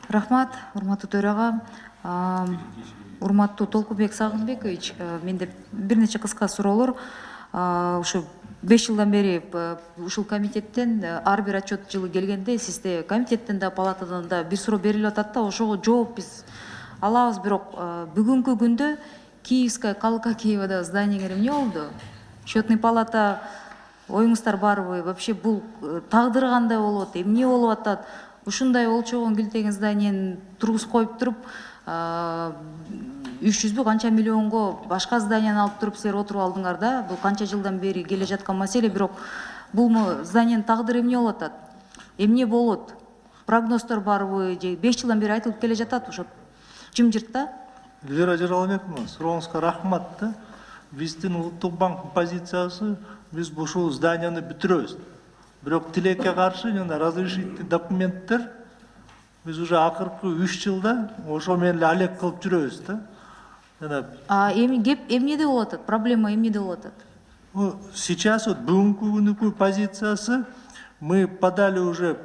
Рахмат, урматтуу төрага. Урматтуу Толкубек Сагынбекович, менде бир нече кыска суроолор. Ушу 5 жылдан бери ушул комитеттен ар бир отчет жылы келгенде сизде комитеттен да палатадан да бир суроо берилип атат да, ошого жооп биз алабыз. Бирок бүгүнкү күндө Киевская, Калка Киевада зданиялар эмне болду? Счетный палата оюңуздар барбы? Вообще бул тагдыры кандай болот? Эмне болуп атат? Ушундай олчогон килтеген зданияны тургузуп коюп туруп 300 канча миллионго башка зданияны алып туруп силер отуруп алдыңар да. Бул канча жылдан бери келе жаткан маселе, бирок бул зданиянын тагдыры эмне болуп атат? Эмне болот? Прогноздор барбы? 5 жылдан бери айтылып келе жатат, ошо жымжырт да. Элвира Жаралбековна, сурооңузга рахмат да. Биздин Улуттук банктын позициясы биз ушул зданияны бүтүрөбүз. Бирок тилекке каршы жана разрешительный документтер биз уже акыркы 3 жылда ошо менен эле алек кылып жүрөбүз да. Эми кеп эмнеде болуп атат? Проблема эмнеде болуп атат? Сейчас вот бүгүнкү күнүкү позициясы мы подали уже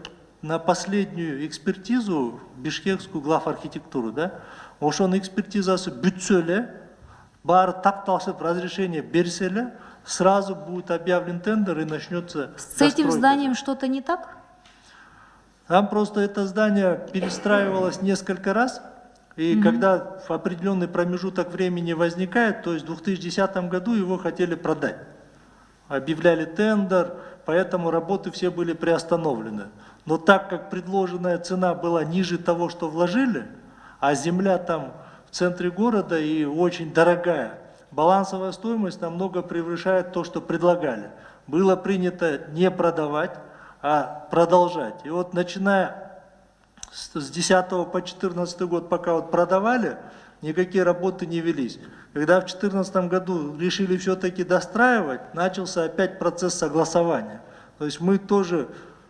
на последнюю экспертизу бишкекскую главархитектуру, да. Ошонун экспертизасы бүтсө эле, баары такталышып разрешение берсе эле, сразу будет объявлен тендер и начнется. С этим зданием что-то не так? Там просто это здание перестраивалось несколько раз, и когда в определенный промежуток времени возникает, то есть в 2010 году его хотели продать. Объявляли тендер, поэтому работы все были приостановлены. Но так как предложенная цена была ниже того, что вложили, а земля там в центре города и очень дорогая, балансовая стоимость намного превышает то, что предлагали. Было принято не продавать, а продолжать. И вот начиная с 10 по 14 год, пока вот продавали, никакие работы не велись. Когда в 2014 году решили все-таки достраивать, начался опять процесс согласования. То есть мы тоже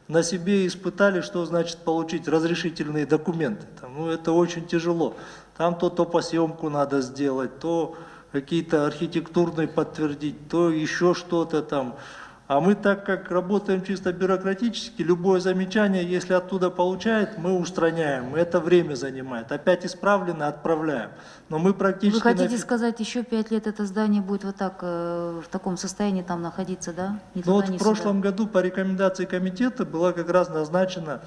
на себе испытали, что значит получить разрешительные документы. Это очень тяжело. Там то топосъемку надо сделать, то какие-то архитектурные подтвердить, то еще что-то там. А мы, так как работаем чисто бюрократически, любое замечание, если оттуда получает, мы устраняем. Это время занимает. Опять исправлено, отправляем. Но мы практически... Вы хотите сказать, еще 5 лет это здание будет вот так, в таком состоянии там находиться, да? Ну вот в прошлом году по рекомендации комитета была как раз назначена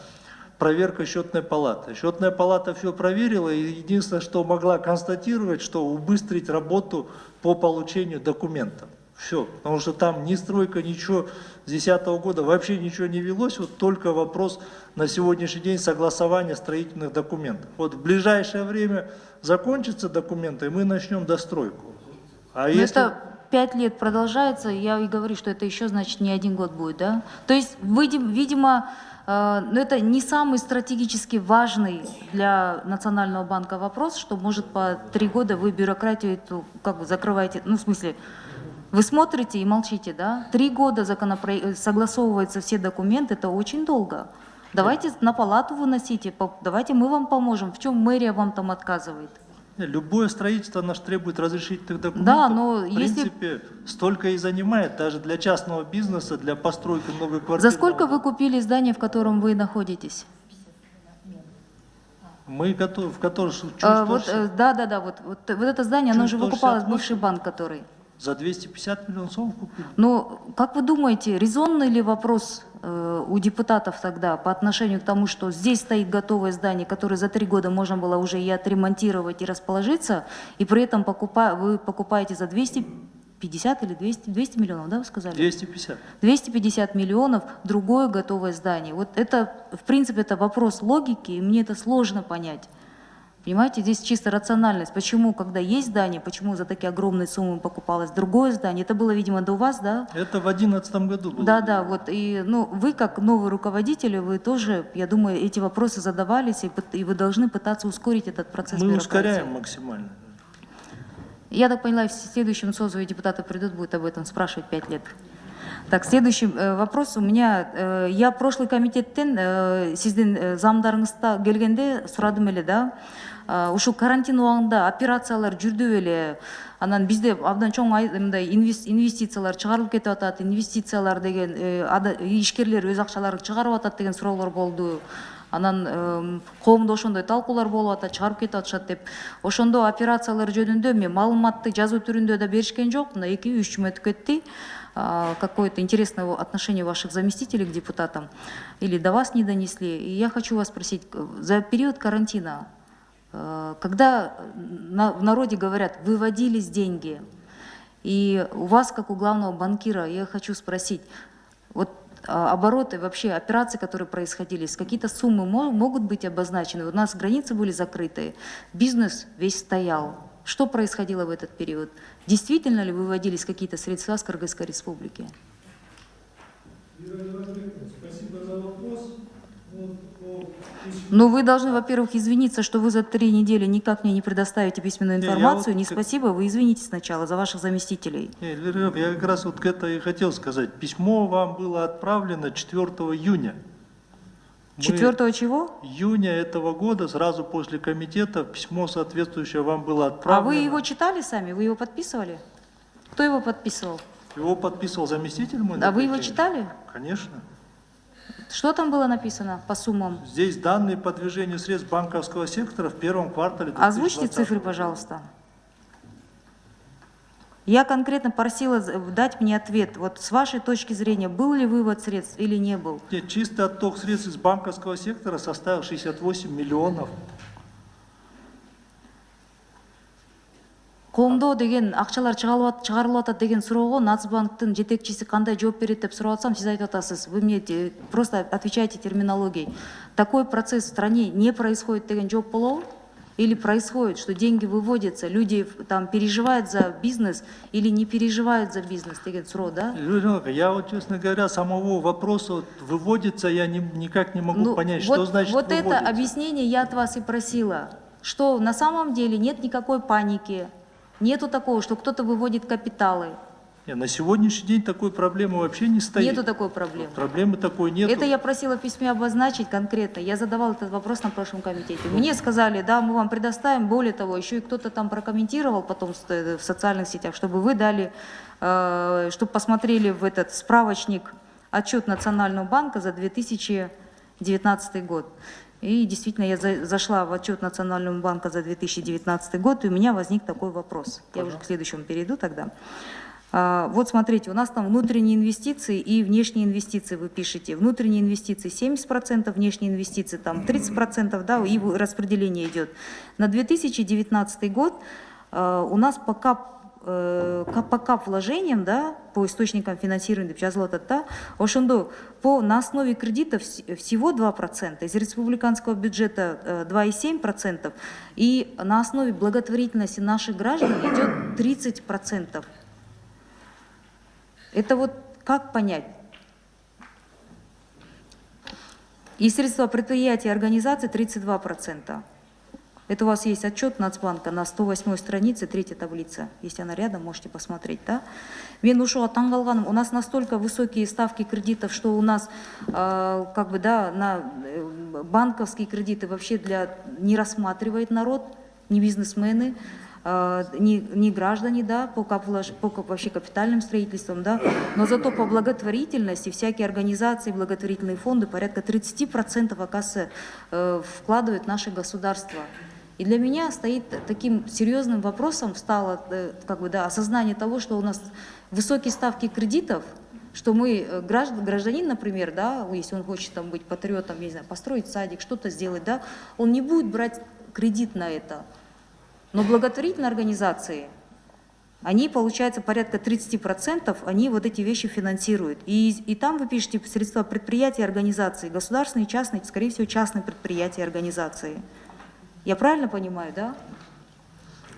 проверка счетной палаты. Счетная палата все проверила, и единственное, что могла констатировать, что убыстрить работу по получению документов. Все, потому что там ни стройка, ничего с 2010 года вообще ничего не велось, вот только вопрос на сегодняшний день согласования строительных документов. Вот в ближайшее время закончатся документы, и мы начнем достройку. А если... Это 5 лет продолжается, я и говорю, что это еще, значит, не 1 год будет, да? То есть, видимо, это не самый стратегически важный для Национального банка вопрос, что может по 3 года вы бюрократию эту как бы закрываете, ну в смысле, вы смотрите и молчите, да? 3 года согласовываются все документы, это очень долго. Давайте на палату выносите, давайте мы вам поможем. В чем мэрия вам там отказывает? Любое строительство наш требует разрешительных документов. Да, но в принципе, столько и занимает, даже для частного бизнеса, для постройки многоквартирного. За сколько вы купили здание, в котором вы находитесь? Мы, в котором... Да, вот это здание, оно же выкупалось, бывший банк, который... За 250 миллионов сомов купили. Ну, как вы думаете, резонный ли вопрос у депутатов тогда по отношению к тому, что здесь стоит готовое здание, которое за 3 года можно было уже и отремонтировать, и расположиться, и при этом вы покупаете за 250 или 200 миллионов, да, вы сказали? 250. 250 миллионов другое готовое здание. Вот это, в принципе, это вопрос логики, и мне это сложно понять. Понимаете, здесь чисто рациональность. Почему, когда есть здание, почему за такие огромные суммы покупалось другое здание? Это было, видимо, до вас, да? Это в 2011 году было. Да, вот. И вы, как новый руководитель, вы тоже, я думаю, эти вопросы задавались, и вы должны пытаться ускорить этот процесс. Мы ускоряем максимально. Я так поняла, в следующем созыве депутаты придут, будут об этом спрашивать 5 лет. Так, следующий вопрос у меня. Я прошлый комитеттен сиздин замдарыңызда келгенде сурадым эле, да? Ушул карантин убагында операциялар жүрдү беле, анан бизде абдан чоң мындай инвестициялар чыгарылып кетип атат, инвестициялар деген ишкерлер өз акчаларын чыгарып атат деген суроолор болду. анан коомдо ошондой талкуулар болуп атат, чыгарып кетип атышат деп. Ошондо операциялар жөнүндө мен маалыматты жазуу түрүндө да беришкен жок, мына 2-3 жума өтүп кетти. Какое-то интересное отношение ваших заместителей к депутатам или до вас не донесли. И я хочу вас спросить, за период карантина, когда в народе говорят, выводились деньги, и у вас, как у главного банкира, я хочу спросить, вот обороты, вообще операции, которые происходили, какие-то суммы могут быть обозначены? У нас границы были закрыты, бизнес весь стоял. Что происходило в этот период? Действительно ли выводились какие-то средства с Кыргызской республики? Спасибо за вопрос. Ну, вы должны, во-первых, извиниться, что вы за 3 недели никак мне не предоставите письменную информацию. Не спасибо, вы извинитесь сначала за ваших заместителей. Я как раз вот к этому и хотел сказать. Письмо вам было отправлено 4 июня. 4 чего? Июня этого года, сразу после комитета, письмо соответствующее вам было отправлено. А вы его читали сами? Вы его подписывали? Кто его подписывал? Его подписывал заместитель мой. А вы его читали? Конечно. Что там было написано по суммам? Здесь данные по движению средств банковского сектора в первом квартале 2020 Озвучьте цифры, пожалуйста. Я конкретно просила дать мне ответ. Вот с вашей точки зрения, был ли вывод средств или не был? Нет, чистый отток средств из банковского сектора составил 68 миллионов. Коомдо деген акчалар чыгарылып атат деген суроого Нацбанктын жетекчиси кандай жооп берет деп сурап атсам, сиз айтып атасыз. Вы мне просто отвечаете терминологией. Такой процесс в стране не происходит деген жооп болобу? Или происходит, что деньги выводятся, люди там переживают за бизнес или не переживают за бизнес, деген суроо, да? Я вот, честно говоря, самого вопроса вот, выводится, я никак не могу понять, вот, что значит вот выводится. это объяснение я от вас и просила, что на самом деле нет никакой паники, нету такого, что кто-то выводит капиталы. Нет, на сегодняшний день такой проблемы вообще не стоит. Нету такой проблемы. Проблемы такой нет. Это я просила в письме обозначить конкретно. Я задавала этот вопрос на прошлом комитете. Мне сказали, да, мы вам предоставим. Более того, еще и кто-то там прокомментировал потом в социальных сетях, чтобы вы дали, чтобы посмотрели в этот справочник отчет Национального банка за 2019 год. И действительно, я зашла в отчет Национального банка за 2019 год, и у меня возник такой вопрос. Я уже к следующему перейду тогда. Вот смотрите, у нас там внутренние инвестиции и внешние инвестиции вы пишете. Внутренние инвестиции 70%, внешние инвестиции там 30%, да, и распределение идет. На 2019 год у нас по кап вложениям, да, по источникам финансирования, на основе кредитов всего 2%, из республиканского бюджета 2,7%, и на основе благотворительности наших граждан идет 30%. Это вот как понять? И средства предприятий и организаций 32%. Это у вас есть отчет Нацбанка на 108 странице, 3-я таблица. Если она рядом, можете посмотреть. Да? У нас настолько высокие ставки кредитов, что у нас как бы, да, на банковские кредиты вообще не рассматривает народ, не бизнесмены. Не граждане, да, по вообще капитальным строительствам, да, но зато по благотворительности всякие организации, благотворительные фонды порядка 30% оказывается вкладывают в наше государство. И для меня стоит таким серьезным вопросом стало как бы, да, осознание того, что у нас высокие ставки кредитов, что мы, гражданин, например, да, если он хочет там быть патриотом, я не знаю, построить садик, что-то сделать, да, он не будет брать кредит на это. Но благотворительные организации, они, получается, порядка 30%, они вот эти вещи финансируют. И там вы пишете средства предприятий и организаций, государственные, частные, скорее всего, частные предприятия и организации. Я правильно понимаю, да?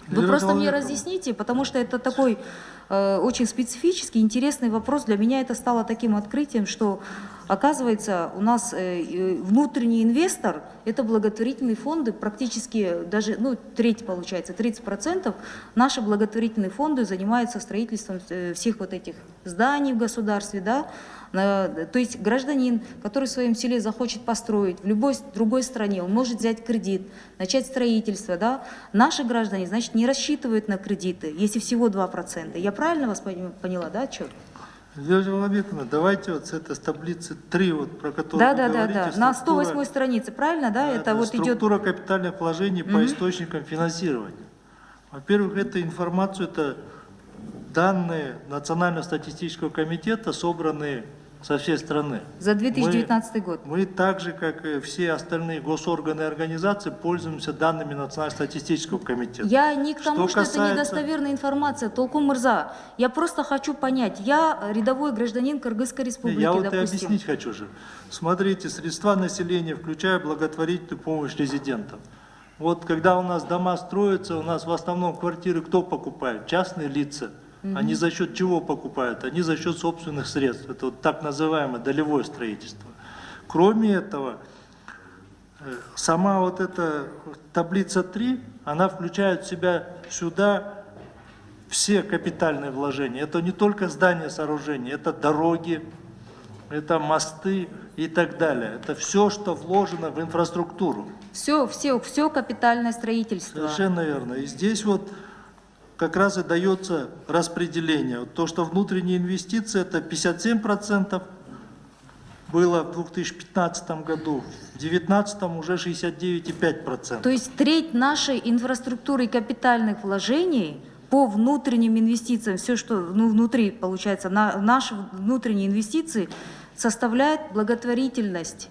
Вы просто мне разъясните, потому что это такой очень специфический, интересный вопрос. Для меня это стало таким открытием, что, оказывается, у нас внутренний инвестор – это благотворительные фонды, практически даже, ну, треть получается, 30% наши благотворительные фонды занимаются строительством всех вот этих зданий в государстве, да. То есть гражданин, который в своем селе захочет построить в любой другой стране, он может взять кредит, начать строительство, да. Наши граждане, значит, не рассчитывают на кредиты, если всего 2%. Я правильно вас поняла, да, отчет? Елизавета Владимировна, давайте вот с этой таблицы 3, вот, про которую Да, вы да, да, говорите, да. На структура- 108 странице, правильно, да? Это вот идет. структура капитальных вложений по источникам финансирования. Во-первых, эту информацию, это данные Национального статистического комитета, собранные со всей страны. За 2019 год. Мы так же, как и все остальные госорганы и организации, пользуемся данными Национального статистического комитета. Я не к тому, что это касается- недостоверная информация, Толкун Мырза. Я просто хочу понять, я рядовой гражданин Кыргызской республики, Я вот и допустим. объяснить хочу же. Смотрите, средства населения, включая благотворительную помощь резидентам. Вот когда у нас дома строятся, у нас в основном квартиры кто покупает? Частные лица. Они за счет чего покупают? Они за счет собственных средств. Это вот так называемое долевое строительство. Кроме этого, сама вот эта таблица 3, она включает в себя сюда все капитальные вложения. Это не только здания, сооружения, это дороги, это мосты и так далее. Это все, что вложено в инфраструктуру. Все капитальное строительство. Совершенно верно. И здесь вот как раз и дается распределение. Вот то, что внутренние инвестиции, это 57% было в 2015 году, в 2019 уже 69,5%. То есть треть нашей инфраструктуры и капитальных вложений по внутренним инвестициям, все, что внутри, получается, наши внутренние инвестиции составляет благотворительность.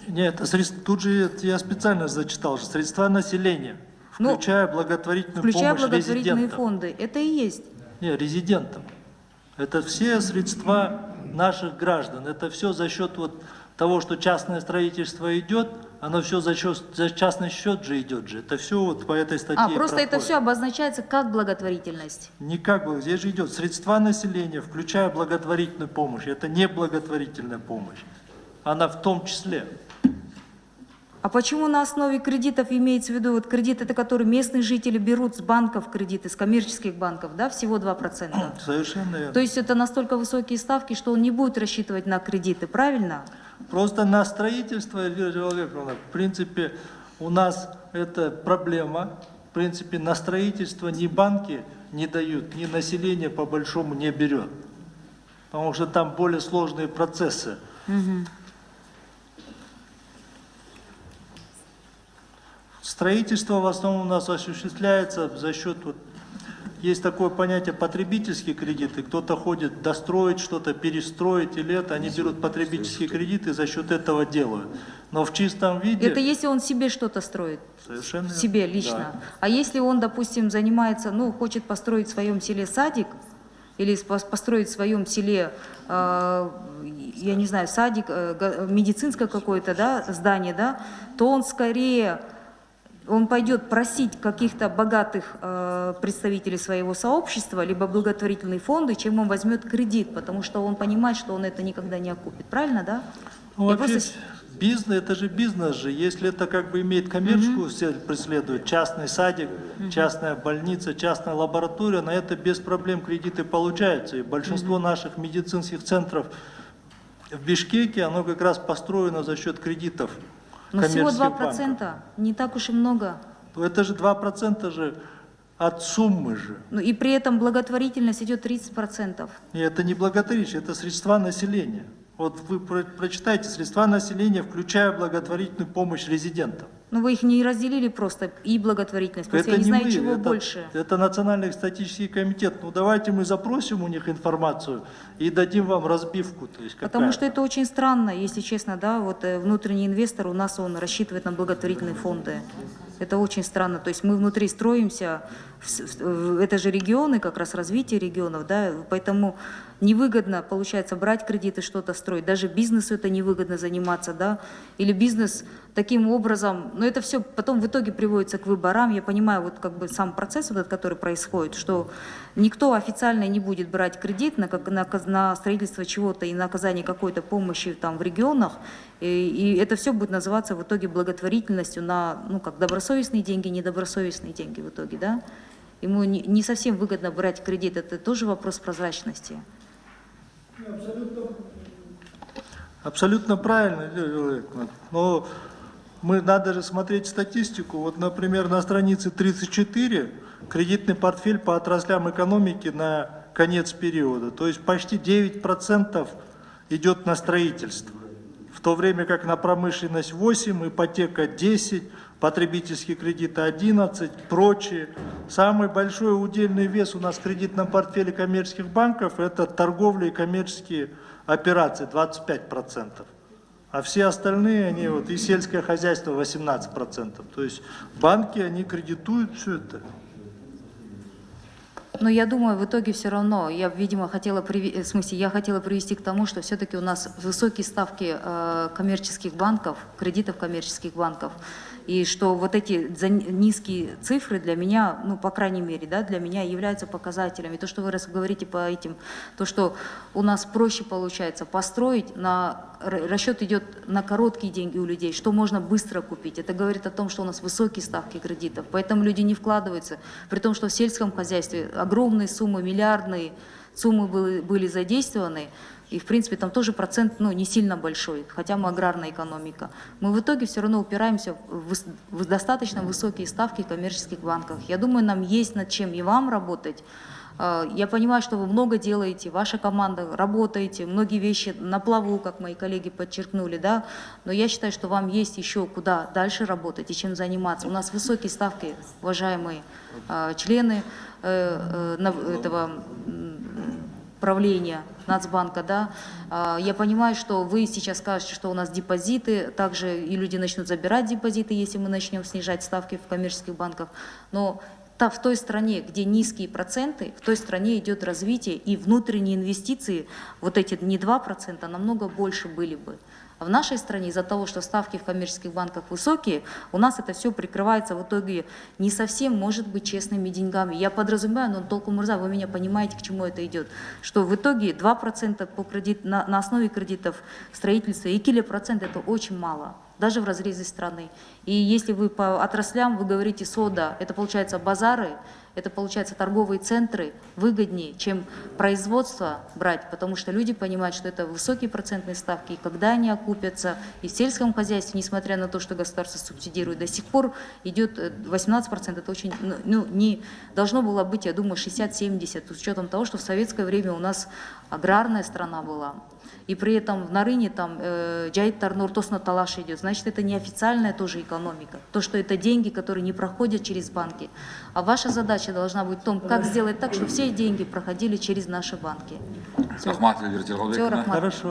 Нет, это тут же я специально зачитал, что средства населения, включая благотворительную Включая помощь благотворительные резидентам. фонды. Это и есть. Не, резидентам. Это все средства наших граждан. Это все за счет вот того, что частное строительство идет, оно все за частный счет же идет же. Это все вот по этой статье. Просто это проходит. все обозначается как благотворительность. Никак бы, здесь же идет средства населения, включая благотворительную помощь. Это не благотворительная помощь. Она в том числе. А почему на основе кредитов имеется в виду, вот кредит, это который местные жители берут с банков кредиты, с коммерческих банков, да, всего 2%? Совершенно верно. То есть это настолько высокие ставки, что он не будет рассчитывать на кредиты, правильно? Просто на строительство, Елизавета Владимировна, в принципе, у нас это проблема. В принципе, на строительство ни банки не дают, ни население по большому не берет. Потому что там более сложные процессы. Строительство в основном у нас осуществляется за счет, вот, есть такое понятие потребительские кредиты, кто-то ходит достроить что-то, перестроить или это, они берут потребительские кредиты и за счет этого делают. Но в чистом виде... Это если он себе что-то строит, Совершенно верно. себе лично. Да. А если он, допустим, занимается, хочет построить в своем селе садик, или построить в своем селе, я не знаю, садик, медицинское какое-то, да, здание, да, то он скорее... Он пойдет просить каких-то богатых представителей своего сообщества, либо благотворительные фонды, чем он возьмет кредит, потому что он понимает, что он это никогда не окупит. Правильно, да? Ну, Я вообще, просто- бизнес, это же бизнес же. Если это как бы имеет коммерческую цель, преследует частный садик, частная больница, частная лаборатория, на это без проблем кредиты получаются. И большинство наших медицинских центров в Бишкеке, оно как раз построено за счет кредитов. Но всего коммерческих банков. 2%, не так уж и много. Это же 2% же от суммы же. И при этом благотворительность идет 30%. И это не благотворительность, это средства населения. Вот вы прочитайте, средства населения, включая благотворительную помощь резидентам. Но вы их не разделили просто, и благотворительность. Просто Это я не знаю, мы, чего это, больше. Это Национальный статистический комитет. Ну давайте мы запросим у них информацию и дадим вам разбивку. То есть Потому что это очень странно, если честно, да, вот внутренний инвестор у нас, он рассчитывает на благотворительные фонды. Это очень странно. То есть мы внутри строимся, это же регионы, как раз развитие регионов, да, поэтому невыгодно, получается, брать кредиты, что-то строить. Даже бизнесу это невыгодно заниматься, да, или бизнес таким образом, но это все потом в итоге приводится к выборам. Я понимаю, вот как бы сам процесс, вот этот, который происходит, что никто официально не будет брать кредит на строительство чего-то и на оказание какой-то помощи там в регионах, и это все будет называться в итоге благотворительностью на, как добросовестные деньги, недобросовестные деньги в итоге, да. Ему не совсем выгодно брать кредит, это тоже вопрос прозрачности. Абсолютно правильно, но надо же смотреть статистику. Вот, например, на странице 34 кредитный портфель по отраслям экономики на конец периода. То есть почти 9% идет на строительство. В то время как на промышленность 8, ипотека 10, потребительские кредиты 11, прочие. Самый большой удельный вес у нас в кредитном портфеле коммерческих банков – это торговля и коммерческие операции 25%. А все остальные, они вот и сельское хозяйство 18%. То есть банки, они кредитуют все это. Но я думаю, в итоге все равно, я, видимо, хотела привести к тому, что все-таки у нас высокие ставки коммерческих банков, кредитов коммерческих банков, и что вот эти низкие цифры для меня, ну, по крайней мере, да, для меня являются показателями. То, что вы говорите по этим, то, что у нас проще получается построить, расчет идет на короткие деньги у людей, что можно быстро купить. Это говорит о том, что у нас высокие ставки кредитов, поэтому люди не вкладываются, при том, что в сельском хозяйстве огромные суммы, миллиардные суммы были задействованы, и, в принципе, там тоже процент, ну, не сильно большой, хотя мы аграрная экономика. Мы в итоге все равно упираемся в достаточно высокие ставки в коммерческих банках. Я думаю, нам есть над чем и вам работать. Я понимаю, что вы много делаете, ваша команда работаете, многие вещи на плаву, как мои коллеги подчеркнули, да, но я считаю, что вам есть еще куда дальше работать и чем заниматься. У нас высокие ставки, уважаемые члены этого правления Нацбанка, да. Я понимаю, что вы сейчас скажете, что у нас депозиты, также и люди начнут забирать депозиты, если мы начнем снижать ставки в коммерческих банках, но в той стране, где низкие проценты, в той стране идет развитие, и внутренние инвестиции, вот эти не 2%, намного больше были бы. А в нашей стране из-за того, что ставки в коммерческих банках высокие, у нас это все прикрывается в итоге не совсем, может быть, честными деньгами. Я подразумеваю, но Толкун Мурза, вы меня понимаете, к чему это идет, что в итоге 2% на основе кредитов строительства и процент это очень мало, даже в разрезе страны. И если вы по отраслям, вы говорите сода, это получается базары, это получается торговые центры выгоднее, чем производство брать, потому что люди понимают, что это высокие процентные ставки, и когда они окупятся, и в сельском хозяйстве, несмотря на то, что государство субсидирует, до сих пор идет 18%, это очень, ну, не должно было быть, я думаю, 60-70%, с учетом того, что в советское время у нас аграрная страна была. И при этом в Нарыне там Джайд Тарнур Тосна Талаш идет. Значит, это неофициальная тоже экономика. То, что это деньги, которые не проходят через банки. А ваша задача должна быть в том, как сделать так, чтобы все деньги проходили через наши банки. Рахмат, Эльвира Терголбековна. Хорошо.